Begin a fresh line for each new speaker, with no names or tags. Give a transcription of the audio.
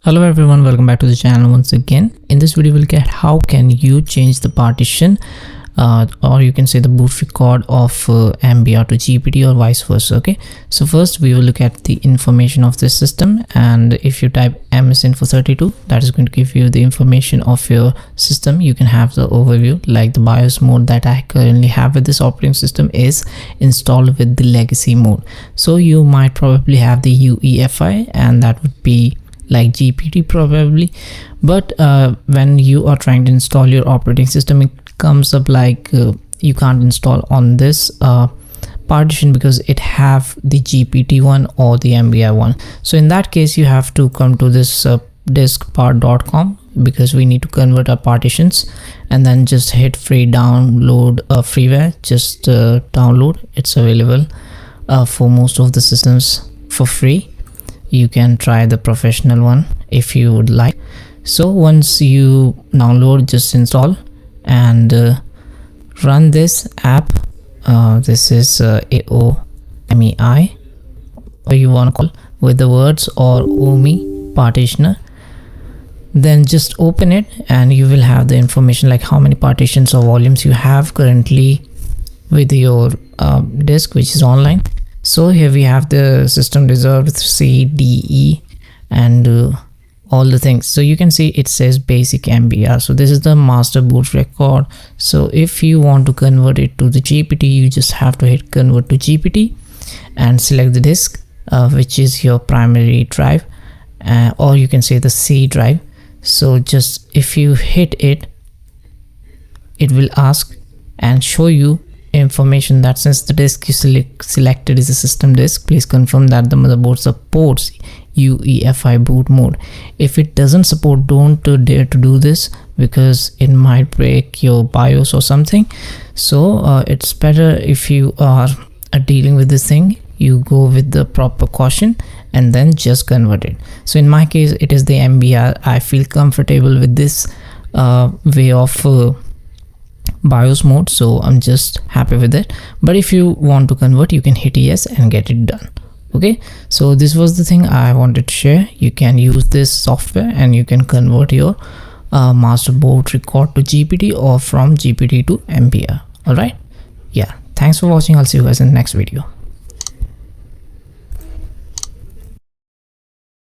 Hello everyone, welcome back to the channel once again. In this video we'll look at how can you change the partition or you can say the boot record of MBR to GPT or vice versa. Okay, so first we will look at the information of this system, and if you type msinfo32, that is going to give you the information of your system. You can have the overview, like the BIOS mode that I currently have with this operating system is installed with the legacy mode. So you might probably have the UEFI, and that would be like GPT probably, but when you are trying to install your operating system, it comes up like you can't install on this partition because it have the GPT one or the MBR one. So in that case you have to come to this diskpart.com, because we need to convert our partitions, and then just hit free download freeware. Just download. It's available for most of the systems for free. You can try the professional one if you would like. So once you download, just install and run this app. This is AOMEI, or you want to call with the words, or OMI partitioner. Then just open it and you will have the information like how many partitions or volumes you have currently with your disk, which is online. So here we have the system reserved C, D, E, and all the things. So you can see it says basic MBR. So this is the master boot record. So if you want to convert it to the GPT, you just have to hit convert to GPT and select the disk, which is your primary drive, or you can say the C drive. So just if you hit it, it will ask and show you information that since the disk you selected is a system disk, please confirm that the motherboard supports UEFI boot mode. If it doesn't support, don't dare to do this, because it might break your BIOS or something. So it's better if you are dealing with this thing, you go with the proper caution and then just convert it. So in my case it is the MBR. I feel comfortable with this way of BIOS mode, so I'm just happy with it. But if you want to convert, you can hit yes and get it done. Okay, so this was the thing I wanted to share. You can use this software and you can convert your master boot record to GPT or from GPT to MBR. All right, yeah, thanks for watching. I'll see you guys in the next video.